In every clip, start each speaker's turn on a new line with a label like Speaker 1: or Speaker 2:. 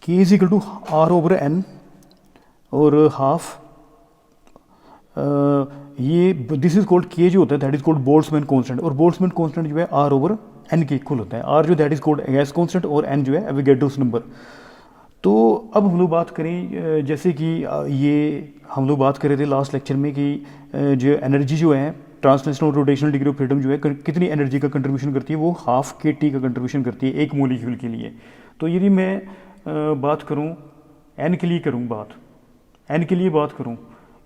Speaker 1: के is equal to R over N और half ये दिस इज कोल्ड के जो होता है that is called Boltzmann constant, और बोल्ट्जमैन कांस्टेंट जो है आर ओवर एन के इक्वल होता है। आर जो that is called gas constant और एन जो है एवोगैड्रोस नंबर। तो अब हम लोग बात करें जैसे कि ये हम लोग बात कर रहे थे लास्ट लेक्चर में कि जो एनर्जी जो है ट्रांसलेशनल और रोटेशनल डिग्री ऑफ फ्रीडम जो है कितनी एनर्जी का कंट्रीब्यूशन करती है, वो हाफ के टी का कंट्रीब्यूशन करती है एक मॉलिक्यूल के लिए। तो यदि मैं बात करूं एन के लिए करूं बात, एन के लिए बात करूं,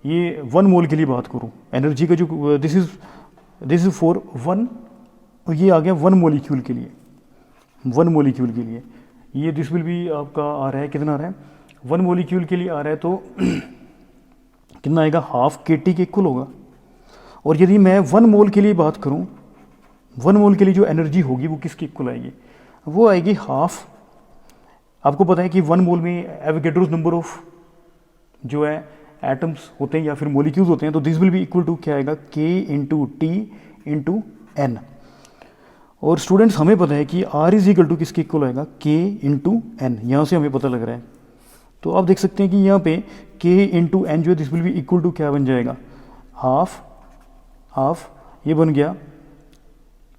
Speaker 1: ये 1 मोल के लिए बात करूं, एनर्जी का जो दिस इज फॉर 1, और ये आ गया 1 मॉलिक्यूल के लिए, 1 मॉलिक्यूल के लिए ये दिस विल भी आपका आ रहा है, कितना आ रहा है 1 मॉलिक्यूल के लिए आ रहा है, तो कितना आएगा हाफ के टी के इक्वल होगा। और यदि मैं 1 मोल के लिए बात करूं, 1 मोल के लिए जो एनर्जी होगी वो किसकी इक्वल आएगी, वो आएगी हाफ। आपको पता है कि 1 मोल में एवोगैड्रोस नंबर ऑफ जो है एटम्स होते हैं या फिर मॉलिक्यूल्स होते हैं, तो this will be equal to क्या आएगा k into T into N. और स्टूडेंट्स हमें पता है कि आर इज इक्वल टू किसके इक्वल आएगा के इंटू एन, यहाँ से हमें पता लग रहा है। तो आप देख सकते हैं कि यहाँ पे के इंटू एन जो है this will be equal to क्या बन जाएगा हाफ, ये बन गया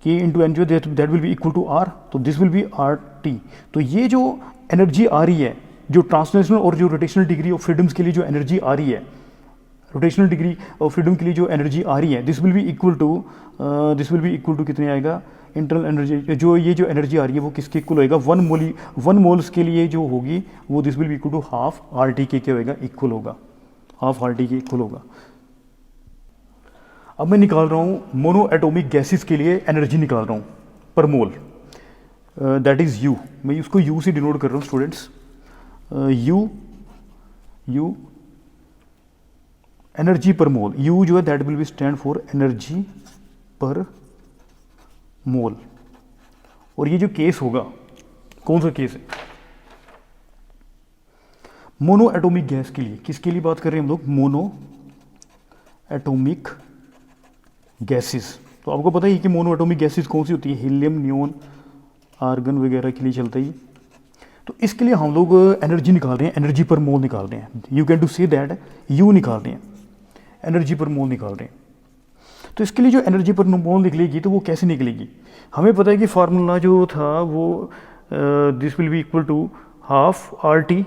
Speaker 1: के इंटू एन जो that will be equal to R, तो this will be R T. तो ये जो एनर्जी आ रही है, जो ट्रांसलेशनल और जो रोटेशनल डिग्री ऑफ फ्रीडम्स के लिए जो एनर्जी आ रही है, रोटेशनल डिग्री ऑफ फ्रीडम के लिए जो एनर्जी आ रही है, this will be equal to कितने आएगा इंटरनल एनर्जी, जो ये जो एनर्जी आ रही है वो किसके इक्वल होएगा 1 मोल्स के लिए जो होगी वो this will be equal to half R T के क्या होएगा इक्वल होगा, हाफ आर टी के इक्वल होगा। अब मैं निकाल रहा हूँ मोनो एटॉमिक गैसेस के लिए एनर्जी निकाल रहा हूँ पर मोल, दैट इज यू, मैं उसको यू से डिनोट कर रहा हूँ स्टूडेंट्स, यू एनर्जी पर मोल, यू जो है that will B stand for energy पर मोल। और ये जो केस होगा कौन सा केस है, मोनो एटॉमिक गैस के लिए, किसके लिए बात कर रहे हैं हम लोग, मोनो एटॉमिक गैसेस। तो आपको पता ही कि मोनो एटॉमिक गैसेस कौन सी होती है, हीलियम, नियोन, आर्गन वगैरह के लिए चलता ही। तो इसके लिए हम लोग एनर्जी निकाल रहे हैं, एनर्जी पर मोल निकाल रहे हैं, you can to say that you निकाल रहे हैं, एनर्जी पर मोल निकाल रहे हैं। तो इसके लिए जो एनर्जी पर मोल निकलेगी तो वो कैसे निकलेगी, हमें पता है कि फार्मूला जो था वो this will be equal to half R T,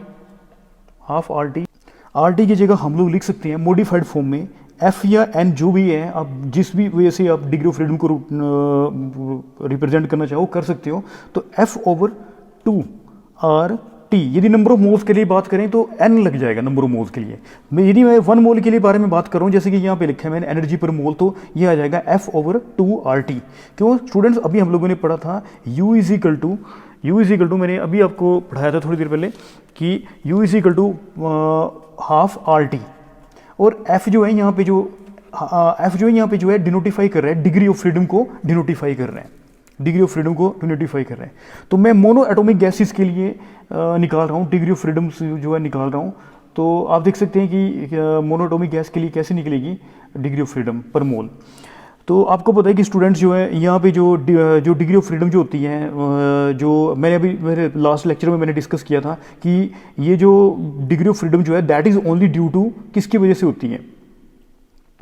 Speaker 1: R T की जगह हम लोग लिख सकते हैं मॉडिफाइड फॉर्म में एफ या एन जो भी है, आप जिस भी वजह से आप डिग्री ऑफ फ्रीडम को रिप्रेजेंट करना चाहो कर सकते हो। तो एफ ओवर 2 आर टी, यदि नंबर ऑफ मोल्स के लिए बात करें तो एन लग जाएगा नंबर ऑफ मोल्स के लिए। यदि मैं 1 मोल के लिए बारे में बात कर रहा हूँ, जैसे कि यहाँ पे लिखा है मैंने एनर्जी पर मोल, तो ये आ जाएगा एफ ओवर 2 आर टी। क्यों स्टूडेंट्स, अभी हम लोगों ने पढ़ा था यू इज इक्वल टू मैंने अभी आपको पढ़ाया था थोड़ी देर पहले कि U is equal to half R T, और एफ जो है यहाँ पे जो है डिनोटिफाई कर रहा है डिग्री ऑफ फ्रीडम को, डिनोटिफाई कर रहे हैं डिग्री ऑफ फ्रीडम को डिनोटिफाई कर रहे हैं। तो मैं मोनो एटॉमिक गैसेस के लिए निकाल रहा हूँ डिग्री ऑफ फ्रीडम जो है निकाल रहा हूँ। तो आप देख सकते हैं कि मोनो एटॉमिक गैस के लिए कैसे निकलेगी डिग्री ऑफ फ्रीडम पर मोल। तो आपको पता है कि स्टूडेंट्स जो है यहाँ पे जो डिग्री ऑफ फ्रीडम जो होती है, जो मैंने अभी मेरे लास्ट लेक्चर में मैंने डिस्कस किया था कि ये जो डिग्री ऑफ फ्रीडम जो है that is only due to किसकी वजह से होती है,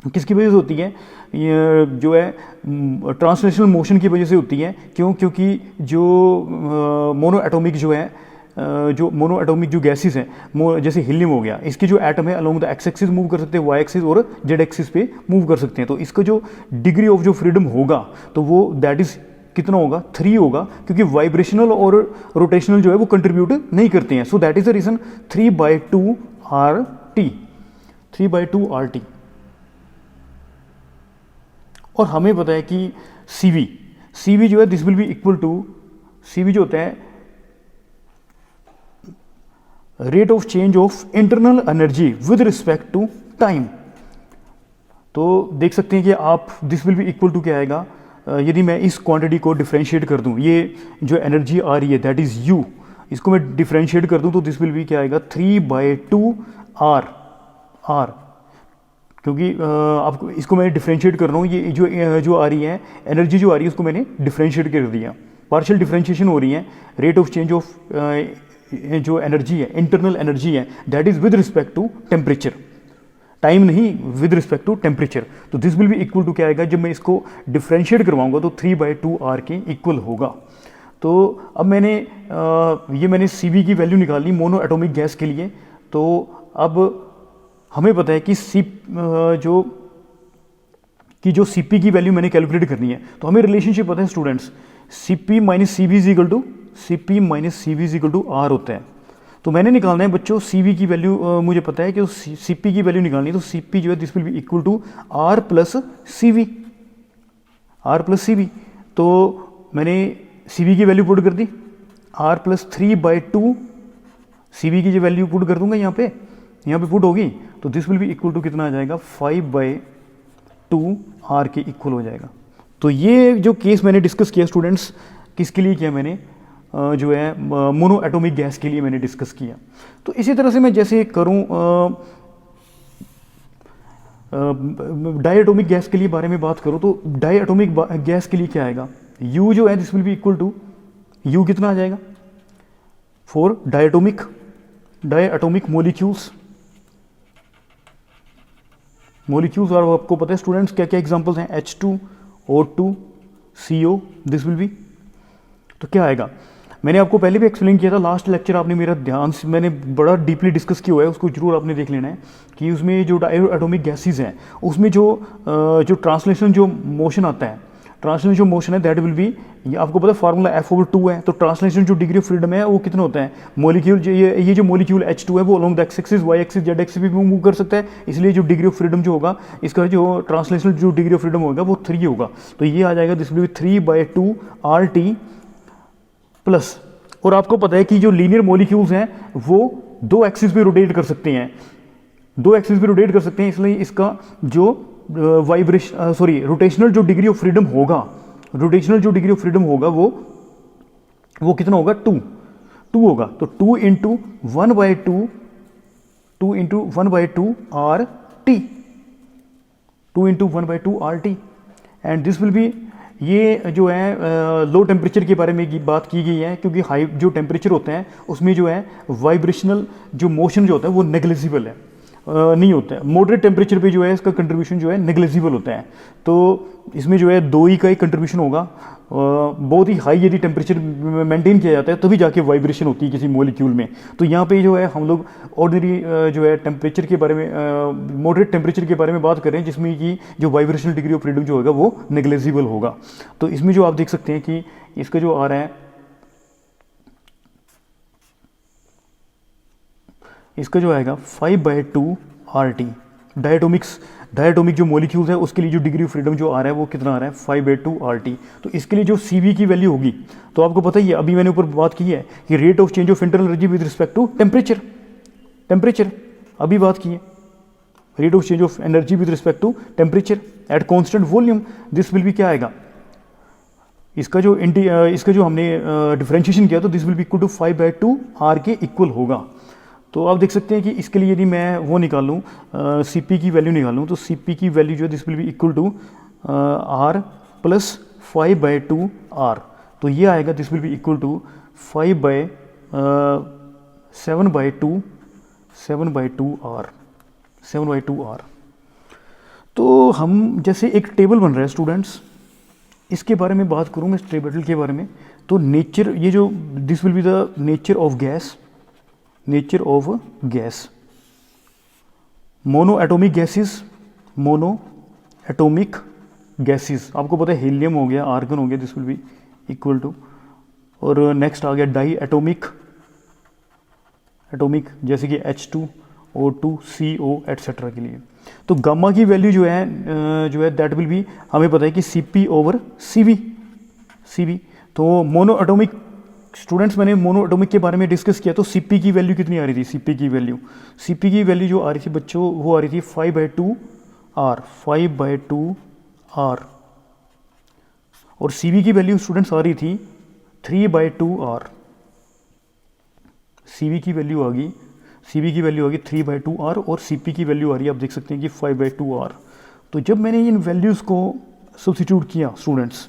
Speaker 1: किसकी वजह से होती है, ये जो है ट्रांसलेशनल मोशन की वजह से होती है। क्यों, क्योंकि जो मोनो एटॉमिक जो है जो मोनो एटॉमिक जो गैसेस हैं, जैसे हीलियम हो गया, इसके जो एटम है along the X axis move कर सकते हैं, वाई एक्सिस और जेड एक्सिस पे मूव कर सकते हैं। तो इसका जो डिग्री ऑफ जो फ्रीडम होगा तो वो दैट इज कितना होगा 3 होगा, क्योंकि वाइब्रेशनल और रोटेशनल जो है वो कंट्रीब्यूट नहीं करते हैं। So that is the reason 3/2 R T, 3/2 R T. और हमें पता है कि सीवी जो है this will be equal to, CV जो होता है rate of change of internal energy with respect to time. तो देख सकते हैं कि आप this will be equal to क्या आएगा, यदि मैं इस क्वांटिटी को डिफरेंशिएट कर दूं, ये जो एनर्जी आ रही है दैट इज यू, इसको मैं डिफरेंशिएट कर दूं तो दिस विल बी क्या आएगा 3/2 आर, क्योंकि आपको इसको मैं डिफरेंशिएट कर रहा हूँ, ये जो आ रही है एनर्जी जो आ रही है उसको मैंने डिफरेंशिएट कर दिया, पार्शियल डिफरेंशिएशन हो रही है, रेट ऑफ चेंज ऑफ जो एनर्जी है, इंटरनल एनर्जी है, that is with respect to temperature, time नहीं, विद रिस्पेक्ट टू टेम्परेचर। तो this will be equal to क्या आएगा, जब मैं इसको डिफ्रेंशिएट करवाऊंगा तो 3/2R के इक्वल होगा। तो अब मैंने ये मैंने CV की वैल्यू निकाल ली मोनो एटॉमिक गैस के लिए। तो अब हमें पता है कि जो CP की वैल्यू मैंने कैलकुलेट करनी है, तो हमें रिलेशनशिप पता है students, CP minus CV is equal to R होता है। तो मैंने निकालना है बच्चों CV की वैल्यू, मुझे पता है कि CP की वैल्यू निकालनी है, तो CP जो है this will be equal to R plus CV। तो मैंने CV की वैल्यू पुट कर दी, R प्लस 3/2 CV की जो वैल्यू पुट कर दूंगा यहाँ पे पुट होगी, तो this will be equal to कितना आ जाएगा, 5/2R के इक्वल हो जाएगा। तो ये जो केस मैंने डिस्कस किया स्टूडेंट्स, किसके लिए किया मैंने, जो है मोनो एटॉमिक गैस के लिए मैंने डिस्कस किया। तो इसी तरह से मैं जैसे करूं डाई एटॉमिक गैस के लिए बारे में बात करूं, तो डाई एटॉमिक गैस के लिए क्या आएगा, U जो है this will be equal to, U कितना आ जाएगा, फॉर डाई एटॉमिक मॉलिक्यूल्स। और आपको पता है स्टूडेंट्स क्या क्या एग्जांपल्स हैं, H2O2 CO, this will B, तो क्या आएगा, मैंने आपको पहले भी एक्सप्लेन किया था, लास्ट लेक्चर आपने मेरा ध्यान से, मैंने बड़ा डीपली डिस्कस किया हुआ है, उसको जरूर आपने देख लेना है कि उसमें जो डाई एटॉमिक गैसेज हैं, उसमें जो ट्रांसलेशन जो मोशन आता है, ट्रांसलेशन जो मोशन है दैट विल बी, ये आपको पता है फार्मूला F/2 है। तो ट्रांसलेशन जो डिग्री ऑफ फ्रीडम है वो कितना होता है, मॉलिक्यूल ये जो मॉलिक्यूल H2 है वो along the X axis, Y axis, Z axis भी मूव कर सकता है, इसलिए जो डिग्री ऑफ फ्रीडम जो होगा, इसका जो ट्रांसलेशन जो डिग्री ऑफ फ्रीडम होगा वो 3 होगा। तो ये आ जाएगा this will B 3/2RT plus, और आपको पता है कि जो लीनियर मॉलिक्यूल्स हैं वो 2 एक्सिस पे रोटेट कर सकते हैं, इसलिए इसका जो रोटेशनल जो डिग्री ऑफ फ्रीडम होगा, वो कितना होगा, 2 होगा। तो 2 into 1/2 RT, and this will B, ये जो है लो टेम्परेचर के बारे में बात की गई है, क्योंकि हाई जो टेम्परेचर होते हैं उसमें जो है वाइब्रेशनल जो मोशन जो होता है वो नेग्लिजिबल है, नहीं होता है। मॉडरेट टेम्परेचर पे जो है इसका कंट्रीब्यूशन जो है नेग्लिजिबल होता है। तो इसमें जो है 2 ही का ही कंट्रीब्यूशन होगा, बहुत ही हाई यदि टेम्परेचर मेंटेन किया जाता है तभी जाके वाइब्रेशन होती है किसी मॉलिक्यूल में। तो यहाँ पे जो है हम लोग ऑर्डिनरी जो है टेम्परेचर के बारे में, मॉडरेट टेम्परेचर के बारे में बात कर रहे हैं, जिसमें कि जो वाइब्रेशनल डिग्री ऑफ फ्रीडम जो होगा वो नेग्लिजिबल होगा। तो इसमें जो आप देख सकते हैं कि इसका जो आ रहा है, इसका जो आएगा 5/2 RT, डायटोमिक जो मॉलिक्यूल्स है उसके लिए जो डिग्री ऑफ फ्रीडम जो आ रहा है वो कितना आ रहा है, 5/2 RT। तो इसके लिए जो CV की वैल्यू होगी, तो आपको पता ही है, अभी मैंने ऊपर बात की है कि rate of change of internal energy with respect to temperature, अभी बात की है, rate of change of energy with respect to temperature at constant volume, this will be क्या आएगा, इसका जो हमने डिफरेंशिएशन किया तो this will be equal to 5/2 R के इक्वल होगा। तो आप देख सकते हैं कि इसके लिए यदि मैं वो निकालूँ, CP की वैल्यू निकालूँ, तो CP की वैल्यू जो है this will be equal to R plus 5/2 R। तो ये आएगा this will be equal to 7/2 R। तो हम जैसे एक टेबल बन रहा है स्टूडेंट्स, इसके बारे में बात करूँ मैं, इस टेबल के बारे में। तो नेचर, ये जो this will be the nature of gas, monoatomic gases, आपको पता है हीलियम हो गया, आर्गन हो गया, this will be equal to, और नेक्स्ट आ गया डाई एटॉमिक, जैसे कि H2O2 CO एटसेट्रा के लिए। तो गामा की वैल्यू जो है दैट विल बी, हमें पता है कि CP/CV। तो मोनो एटॉमिक स्टूडेंट्स, मैंने मोनो एटॉमिक के बारे में डिस्कस किया, तो CP की वैल्यू कितनी आ रही थी, CP की वैल्यू जो आ रही थी बच्चों, वो आ रही थी 5/2 R, और CV की वैल्यू स्टूडेंट्स आ रही थी 3/2 R। CV की वैल्यू आ गई 3/2 R, और CP की वैल्यू आ रही है, आप देख सकते हैं कि 5/2 R। तो जब मैंने इन वैल्यूज़ को सब्स्टिट्यूट किया स्टूडेंट्स,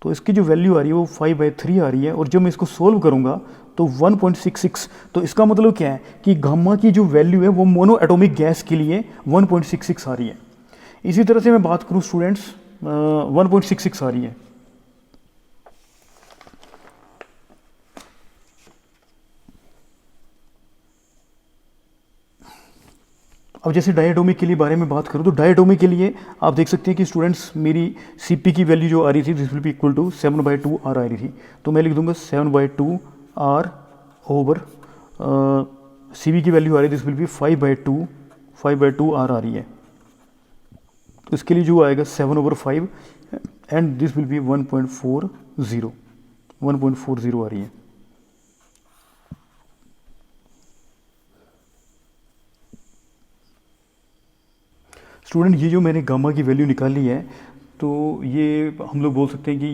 Speaker 1: तो इसकी जो वैल्यू आ रही है वो 5/3 आ रही है, और जब मैं इसको सोल्व करूँगा तो 1.66, तो इसका मतलब क्या है कि गामा की जो वैल्यू है वो मोनो एटॉमिक गैस के लिए 1.66 आ रही है। इसी तरह से मैं बात करूँ स्टूडेंट्स, 1.66 आ रही है। अब जैसे डायटोमिक के लिए बारे में बात करूँ तो डायटोमिक के लिए आप देख सकते हैं कि स्टूडेंट्स मेरी Cp की वैल्यू जो आ रही थी this will be equal to 7/2 R आ रही थी, तो मैं लिख दूंगा 7/2 R ओवर Cv की वैल्यू आ रही है दिस विल बी 5/2 R आ रही है, तो इसके लिए जो आएगा 7/5 एंड दिस विल बी 1.40 आ रही है। स्टूडेंट ये जो मैंने गामा की वैल्यू निकाली है, तो ये हम लोग बोल सकते हैं कि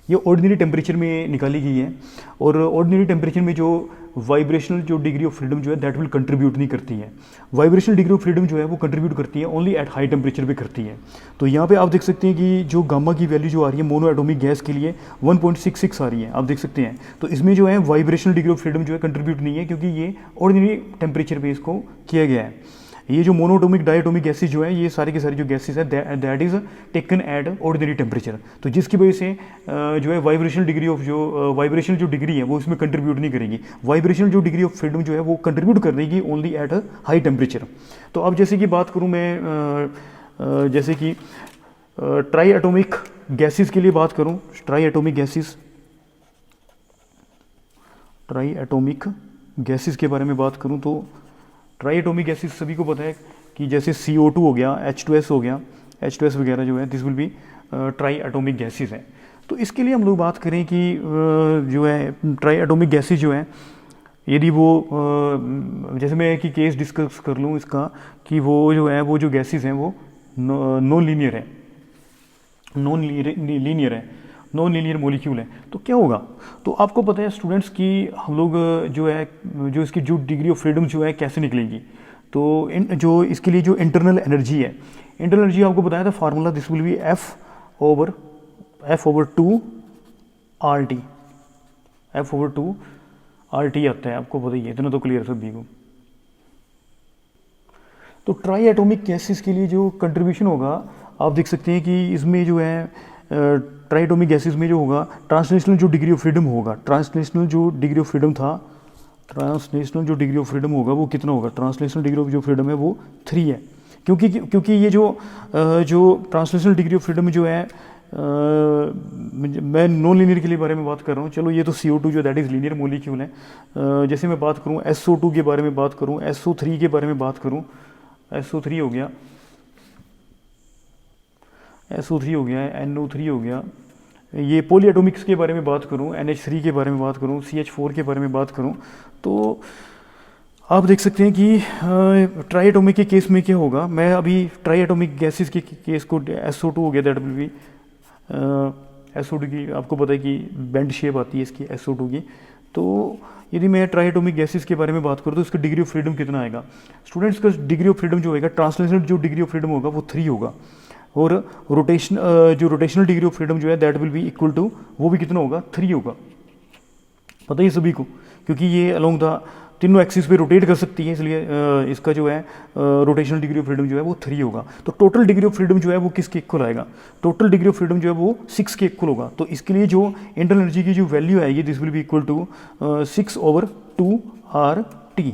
Speaker 1: ये ऑर्डिनरी टेम्परेचर में निकाली गई है, और ऑर्डिनरी टेम्परेचर में जो वाइब्रेशनल जो डिग्री ऑफ फ्रीडम जो है दैट विल कंट्रीब्यूट नहीं करती है। वाइब्रेशनल डिग्री ऑफ फ्रीडम जो है वो कंट्रीब्यूट करती है ओनली एट हाई टेम्परेचर पे करती है। तो यहाँ पे आप देख सकते हैं कि जो गामा की वैल्यू जो आ रही है मोनो एटॉमिक गैस के लिए 1.66 आ रही है, आप देख सकते हैं। तो इसमें जो है वाइब्रेशनल डिग्री ऑफ फ्रीडम जो है कंट्रीब्यूट नहीं है, क्योंकि ये ऑर्डिनरी टेम्परेचर पे इसको किया गया है। ये जो मोनोटोमिक डायटोमिक गैसेज जो है ये सारी की सारी जो गैसेज है that is taken at ordinary temperature, तो जिसकी वजह से जो है वाइब्रेशनल डिग्री ऑफ वाइब्रेशनल जो डिग्री है वो इसमें कंट्रीब्यूट नहीं करेगी। वाइब्रेशनल जो डिग्री ऑफ फ्रीडम जो है वो कंट्रीब्यूट करेगी ओनली एट हाई टेम्परेचर। तो अब जैसे कि बात करूँ मैं जैसे कि ट्राई एटोमिक गैसेज के लिए बात करूँ, ट्राई एटोमिक गैसेज के बारे में बात करूँ तो ट्राई एटोमिक गैसेज सभी को पता है कि जैसे CO2 हो गया, H2S हो गया, H2S वगैरह जो है this will B try atomic gases हैं। तो इसके लिए हम लोग बात करें कि जो है ट्राई एटोमिक गैसेज जो है यदि वो जैसे मैं एक ही केस डिस्कस कर लूँ इसका कि वो जो है वो जो गैसेज हैं वो नॉन लीनियर है, नॉन लीनियर मॉलिक्यूल है। तो क्या होगा, तो आपको पता है स्टूडेंट्स कि हम लोग जो है जो इसकी जो डिग्री ऑफ फ्रीडम जो है कैसे निकलेगी, तो जो इसके लिए जो इंटरनल एनर्जी है, इंटरनल एनर्जी आपको बताया था formula this will B F/2 RT, F/2 RT आता है, आपको पता ही है, इतना तो क्लियर सभी को। तो ट्राई एटोमिक गैसेस के लिए जो कंट्रीब्यूशन होगा आप देख सकते हैं कि इसमें जो है ट्राई एटोमिक गैसेस में जो होगा ट्रांसलेशनल जो डिग्री ऑफ फ्रीडम होगा, ट्रांसलेशनल जो डिग्री ऑफ फ्रीडम होगा वो कितना होगा, ट्रांसलेशनल डिग्री ऑफ जो फ्रीडम है वो 3 है, क्योंकि ये जो ट्रांसलेशनल डिग्री ऑफ फ्रीडम जो है मैं नॉन लीनियर के लिए बारे में बात कर रहा हूँ। चलो ये तो CO2 जो दैट इज़ लीनियर मॉलिक्यूल है। जैसे मैं बात करूँ SO2 के बारे में बात करूँ, SO3 के बारे में बात करूँ, SO3 हो गया, SO3 हो गया, NO3 हो गया। ये पॉली एटोमिक्स के बारे में बात करूँ, NH3 के बारे में बात करूँ, CH4 के बारे में बात करूँ, तो आप देख सकते हैं कि ट्राई एटोमिक के केस में क्या होगा। मैं अभी ट्राई एटोमिक गैसेस के केस को SO2 हो गया दैट विल बी SO2 की आपको पता है कि बेंड शेप आती है इसकी SO2 की। तो यदि मैं ट्राई एटोमिक गैसेस के बारे में बात करूँ तो इसका डिग्री ऑफ फ्रीडम कितना आएगा स्टूडेंट्स, का डिग्री ऑफ फ्रीडम जो होगा ट्रांसलेशनल जो डिग्री ऑफ फ्रीडम होगा वो 3 होगा, और रोटेशनल डिग्री ऑफ फ्रीडम जो है that will be equal to वो भी कितना होगा 3 होगा। पता ही सभी को, क्योंकि ये अलोंग द तीनों एक्सिस पे रोटेट कर सकती है, इसलिए इसका जो है रोटेशनल डिग्री ऑफ फ्रीडम जो है वो 3 होगा। तो टोटल डिग्री ऑफ फ्रीडम जो है वो किसके इक्वल आएगा, टोटल डिग्री ऑफ फ्रीडम जो है वो 6 के इक्वल होगा। तो इसके लिए जो इंटरनल एनर्जी की जो वैल्यू आएगी this will be equal to 6/2 RT।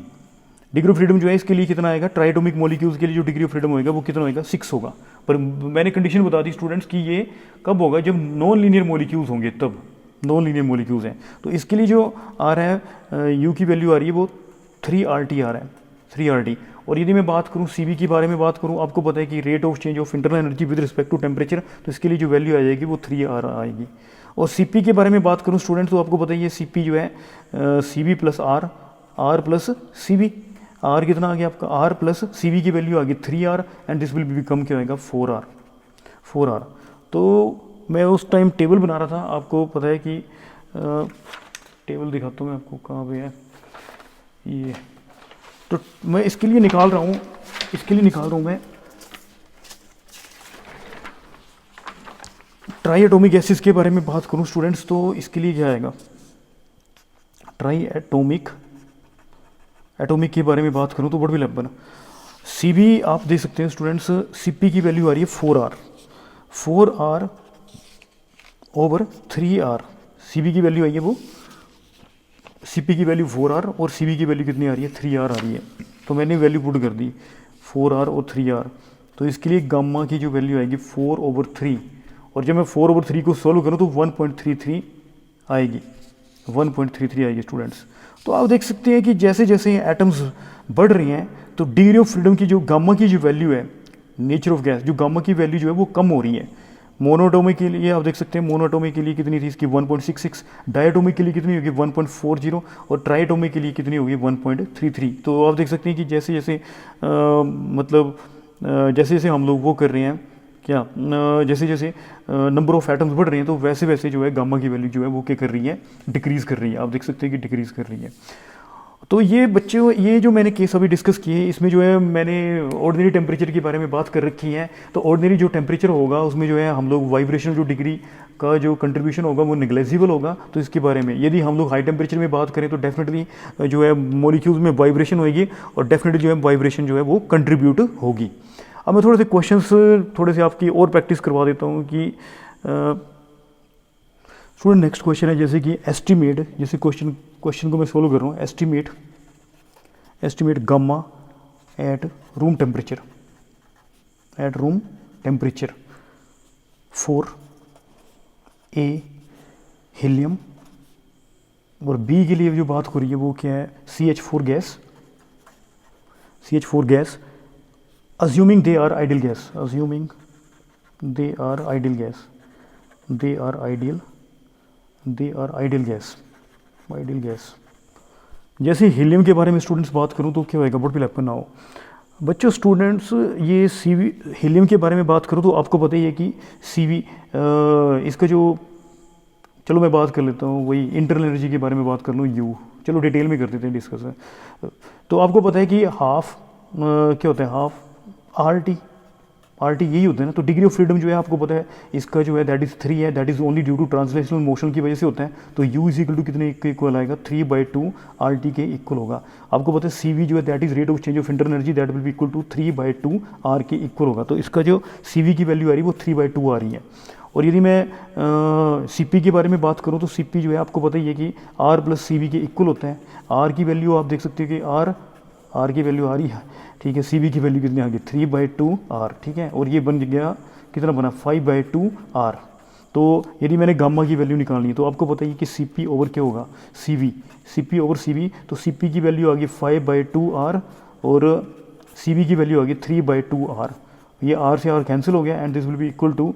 Speaker 1: Degree of freedom जो है इसके लिए कितना आएगा, ट्राइएटोमिक मॉलिक्यूल्स के लिए जो डिग्री ऑफ फ्रीडम होगा वो कितना होगा 6 होगा। पर मैंने कंडीशन बता दी स्टूडेंट्स कि ये कब होगा, जब नॉन लीनियर मॉलिक्यूल्स होंगे, तब नॉन लीनियर मॉलिक्यूल्स हैं। तो इसके लिए जो आ रहा है यू की वैल्यू आ रही है वो 3RT आ रहा है, 3RT। और यदि मैं बात करूँ CV के बारे में बात करूँ, आपको पता है कि rate of change of internal energy with respect to temperature, तो इसके लिए जो वैल्यू आ जाएगी वो 3R आएगी। और CP के बारे में बात करूँ स्टूडेंट्स, तो आपको पता है ये CP जो है CV plus R, R plus CV, R कितना आ गया आपका, R प्लस CV की वैल्यू आ गई 3R and this will become क्या होगा 4R। तो मैं उस टाइम टेबल बना रहा था, आपको पता है कि टेबल दिखाता हूँ मैं आपको कहाँ पे है ये, तो मैं इसके लिए निकाल रहा हूँ मैं ट्राई एटॉमिक गैसेस के बारे में बात करूं स्टूडेंट्स, तो इसके लिए क्या आएगा, ट्राई एटॉमिक के बारे में बात करूं तो व्हाट विल हैपन, Cb आप देख सकते हैं स्टूडेंट्स, Cp की वैल्यू आ रही है 4R ओवर 3R। Cb की वैल्यू आई है वो, Cp की वैल्यू 4R और Cb की वैल्यू कितनी आ रही है, 3R आ रही है। तो मैंने वैल्यू पुट कर दी 4R और 3R। तो इसके लिए गामा की जो वैल्यू आएगी 4/3, और जब मैं 4/3 को सॉल्व करूँ तो 1.33 आएगी, 1.33 आएगी स्टूडेंट्स। तो आप देख सकते हैं कि जैसे जैसे एटम्स बढ़ रही हैं तो डिग्री ऑफ फ्रीडम की जो गामा की जो वैल्यू है, नेचर ऑफ गैस, जो गामा की वैल्यू जो है वो कम हो रही है। मोनोटोमिक के लिए आप देख सकते हैं, मोनोटोमिक के लिए कितनी थी इसकी 1.66, डायटोमिक के लिए कितनी होगी 1.40, और ट्राइटोमिक के लिए कितनी होगी 1.33। तो आप देख सकते हैं कि जैसे जैसे जैसे जैसे हम लोग वो कर रहे हैं क्या, जैसे जैसे नंबर ऑफ एटम्स बढ़ रहे हैं तो वैसे वैसे जो है गामा की वैल्यू जो है वो क्या कर रही है, डिक्रीज़ कर रही है। आप देख सकते हैं कि डिक्रीज़ कर रही है। तो ये बच्चों, ये जो मैंने केस अभी डिस्कस किए, इसमें जो है मैंने ऑर्डिनरी टेम्परेचर के बारे में बात कर रखी है। तो ऑर्डिनरी जो टेम्परेचर होगा उसमें जो है हम लोग वाइब्रेशनल जो डिग्री का जो कंट्रीब्यूशन होगा वो नेग्लेजिबल होगा। तो इसके बारे में यदि हम लोग हाई टेम्परेचर में बात करें तो डेफिनेटली जो है मॉलिक्यूल्स में वाइब्रेशन होगी, और डेफिनेटली जो है वाइब्रेशन जो है वो कंट्रीब्यूट होगी। अब मैं थोड़े से क्वेश्चंस थोड़े से आपकी और प्रैक्टिस करवा देता हूँ कि स्टूडेंट नेक्स्ट क्वेश्चन है जैसे कि एस्टिमेट, जैसे क्वेश्चन को मैं सोल्व कर रहा हूँ, estimate gamma at room temperature for a helium, और बी के लिए जो बात हो रही है वो क्या है, CH4 gas, assuming they are ideal gas। जैसे हीलियम के बारे में स्टूडेंट्स बात करूं तो क्या होएगा, व्हाट विल हैपन नाउ बच्चों स्टूडेंट्स, ये CV हीलियम के बारे में बात करूं तो आपको पता ही है कि CV इसका जो, चलो मैं बात कर लेता हूँ वही इंटरनल एनर्जी के बारे में बात कर लूँ, U, चलो डिटेल में कर देते हैं डिस्कस। तो आपको पता है कि हाफ क्या होता है, हाफ RT यही होता है ना। तो डिग्री ऑफ फ्रीडम जो है आपको पता है इसका जो है दैट इज़ 3 है, that is only due to translational motion की वजह से होता है। तो U इज इक्वल टू कितने के इक्वल आएगा, 3/2 RT के इक्वल होगा। आपको पता है CV जो है that is rate of change of internal energy, that will be equal to 3/2 R के इक्वल होगा। तो इसका जो CV की वैल्यू आ रही है वो 3/2 आ रही है। और यदि मैं CP के बारे में बात करूँ तो CP जो है आपको पता ही है कि R + CV के इक्वल होता है। R की वैल्यू आप देख सकते हो कि R की वैल्यू आ रही है, ठीक है। CV की वैल्यू कितनी आ गई, 3/2 R, ठीक है। और ये बन गया कितना बना, 5/2 R। तो यदि मैंने गामा की वैल्यू निकालनी है तो आपको पता ही कि CP ओवर क्या होगा, CP ओवर CV। तो CP की वैल्यू आ गई 5/2 R और CV की वैल्यू आ गई 3/2 R। ये R से R कैंसिल हो गया and this will be equal to,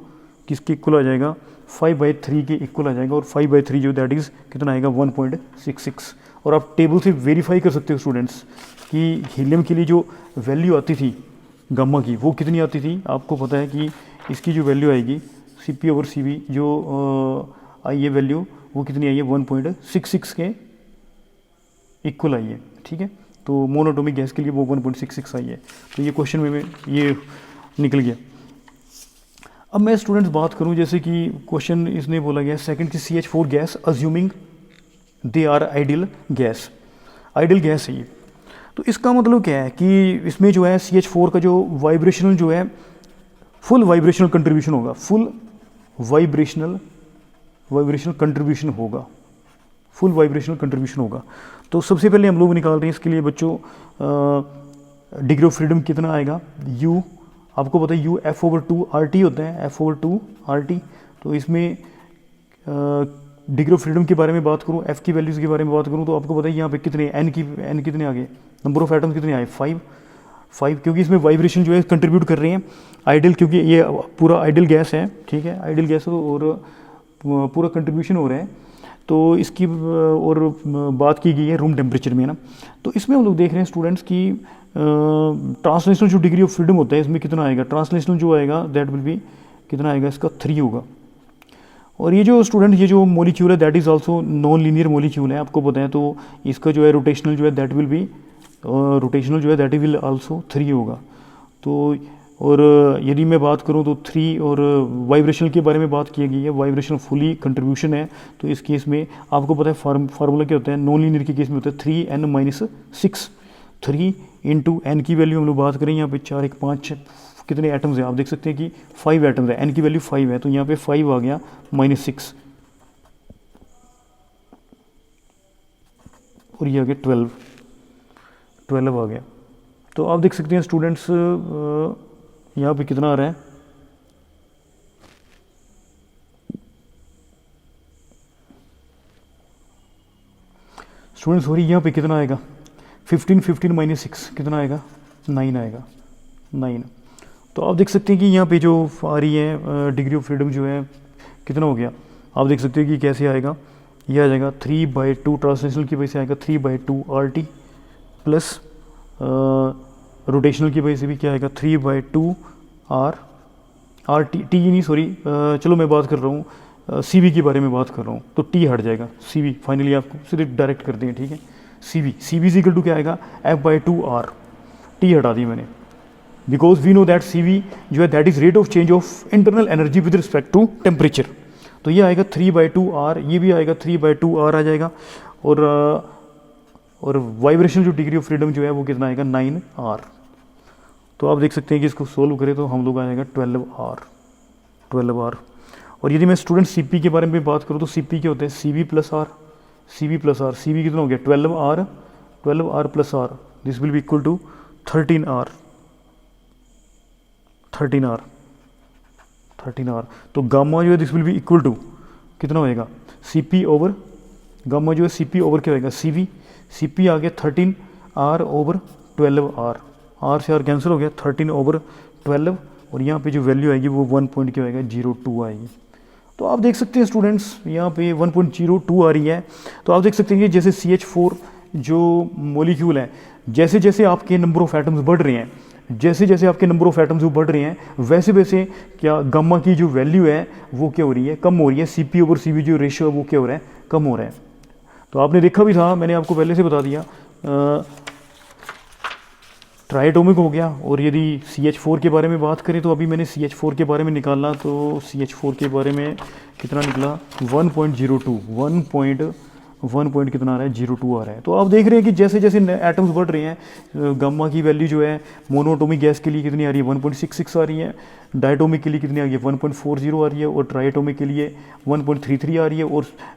Speaker 1: किसके इक्वल आ जाएगा, 5/3 के इक्वल आ जाएगा। और 5/3 जो दैट इज़ कितना आएगा, 1.66। और आप टेबल से वेरीफाई कर सकते हो स्टूडेंट्स कि हीलियम के लिए जो वैल्यू आती थी गामा की वो कितनी आती थी। आपको पता है कि इसकी जो वैल्यू आएगी CP ओवर CV जो आई है वैल्यू वो कितनी आई है, 1.66 के इक्वल आई है, ठीक है। तो मोनोटोमिक गैस के लिए वो 1.66 आई है। तो ये क्वेश्चन में ये निकल गया। अब मैं स्टूडेंट्स बात करूं, जैसे कि क्वेश्चन इसने बोला गया सेकंड की CH4 gas assuming they are ideal gas है ये। तो इसका मतलब क्या है कि इसमें जो है CH4 का जो वाइब्रेशनल जो है फुल वाइब्रेशनल कंट्रीब्यूशन होगा, फुल वाइब्रेशनल कंट्रीब्यूशन होगा। तो सबसे पहले हम लोग निकाल रहे हैं इसके लिए बच्चों डिग्री ऑफ फ्रीडम कितना आएगा, U आपको पता है U F/2 RT होता है, F/2 RT। तो इसमें डिग्री ऑफ फ्रीडम के बारे में बात करूँ, F की वैल्यूज़ के बारे में बात करूँ तो आपको पता है यहाँ पे कितने N कितने आ गए, नंबर ऑफ एटम्स कितने आए, 5, क्योंकि इसमें वाइब्रेशन जो है कंट्रीब्यूट कर रहे हैं आइडियल, क्योंकि ये पूरा आइडियल गैस है, ठीक है। आइडियल गैस और पूरा कंट्रीब्यूशन हो रहा है। तो इसकी और बात की गई है रूम टेम्परेचर में ना। तो इसमें हम लोग देख रहे हैं स्टूडेंट्स की ट्रांसलेशनल जो डिग्री ऑफ फ्रीडम होता है इसमें कितना आएगा, ट्रांसलेशनल जो आएगा दैट विल बी कितना आएगा, इसका 3 होगा। और ये जो स्टूडेंट ये जो मॉलिक्यूल है that is also known linear molecule है, आपको पता है। तो इसका जो है रोटेशनल जो है that will B that will also 3 होगा। तो और यदि मैं बात करूं तो 3 और वाइब्रेशनल के बारे में बात की गई है, वाइब्रेशनल फुली कंट्रीब्यूशन है। तो इस केस में आपको पता है फार्मूला क्या होता है, नॉन लीनियर के केस में होता है 3n-6। 3 इंटू एन की वैल्यू हम लोग बात करें यहाँ पे 4 1 5 कितने एटम्स हैं, आप देख सकते हैं कि 5 एटम्स है, एन की वैल्यू 5 है, तो यहाँ पे 5 आ गया -6 और ये आ गया 12 आ गया। तो आप देख सकते हैं स्टूडेंट्स यहाँ पे कितना आ रहा है, स्टूडेंट्स सॉरी यहाँ पे कितना आएगा 15 -6 कितना आएगा 9 आएगा 9। तो आप देख सकते हैं कि यहाँ पे जो आ रही है डिग्री ऑफ फ्रीडम जो है कितना हो गया, आप देख सकते हैं कि कैसे आएगा, ये आ जाएगा 3/2 ट्रांसलेशनल की वजह से आएगा 3/2 RT प्लस रोटेशनल की वजह से भी क्या आएगा 3/2 RT नहीं सॉरी चलो मैं बात कर रहा हूँ CV के बारे में बात कर रहा हूँ, तो T हट जाएगा, CV फाइनली आपको सिर्फ डायरेक्ट कर देंगे, ठीक है। CV इज इक्वल टू क्या आएगा F/2 R, T हटा दी मैंने, because we know that CV जो है that is rate of change of internal energy with respect to temperature. तो ये आएगा 3/2 R, ये भी आएगा 3/2 R आ जाएगा। और वाइब्रेशन जो डिग्री ऑफ फ्रीडम जो है वो कितना आएगा 9 R। तो आप देख सकते हैं कि इसको सोल्व करें तो हम लोग आएगा 12 R। और यदि मैं स्टूडेंट CP के बारे में बात करूँ तो CP क्या होता है CV प्लस R, CV कितना हो गया 12 R plus R, this will be equal to 13 R। तो गामा जो है this will be equal to कितना होएगा CP ओवर गामा जो है CP ओवर क्या होएगा CP आ गया 13 R ओवर 12 R से R कैंसिल हो गया 13 ओवर 12, और यहाँ पे जो वैल्यू आएगी वो 1.02 आएगी। तो आप देख सकते हैं स्टूडेंट्स यहाँ पे 1.02 आ रही है। तो आप देख सकते हैं कि जैसे CH4 जो मॉलिक्यूल है, जैसे जैसे आपके नंबर ऑफ एटम्स बढ़ रहे हैं, जैसे जैसे आपके नंबर ऑफ एटम्स बढ़ रहे हैं, वैसे वैसे क्या गामा की जो वैल्यू है वो क्या हो रही है, कम हो रही है। CP ओवर CV जो रेशियो है वो क्या हो रहा है, कम हो रहा है। तो आपने देखा भी था, मैंने आपको पहले से बता दिया, ट्राइएटॉमिक हो गया। और यदि CH4 के बारे में बात करें तो अभी मैंने CH4 के बारे में निकालना, तो CH4 के बारे में कितना निकला 1.02 कितना आ रहा है 02 आ रहा है। तो आप देख रहे हैं कि जैसे जैसे एटम्स बढ़ रहे हैं, गामा की वैल्यू जो है मोनोएटॉमिक गैस के लिए कितनी आ रही है 1.66 आ रही है, डायटोमिक के लिए कितनी आ रही है 1.40 आ रही है, और ट्राइएटॉमिक के लिए 1.33 आ रही है।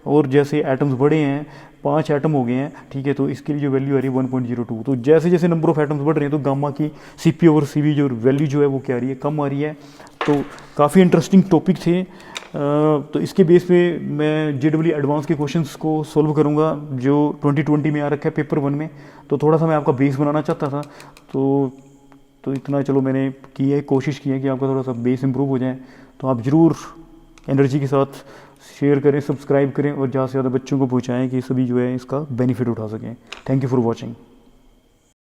Speaker 1: और जैसे एटम्स बढ़े हैं, 5 एटम हो गए हैं, ठीक है, तो इसके लिए जो वैल्यू आ रही है 1.02। तो जैसे जैसे नंबर ऑफ एटम्स बढ़ रहे हैं तो गामा की CP ओवर CV जो वैल्यू जो है वो क्या आ रही है, कम आ रही है। तो काफ़ी इंटरेस्टिंग टॉपिक थे। तो इसके बेस पे मैं JEE एडवांस के क्वेश्चंस को सॉल्व करूंगा जो 2020 में आ रखा है पेपर 1 में। तो थोड़ा सा मैं आपका बेस बनाना चाहता था, तो इतना चलो मैंने की है, कोशिश की है कि आपका थोड़ा सा बेस इंप्रूव हो जाए। तो आप ज़रूर एनर्जी के साथ शेयर करें, सब्सक्राइब करें और ज़्यादा से ज़्यादा बच्चों को पहुँचाएँ कि सभी जो है इसका बेनिफिट उठा सकें। Thank you for watching.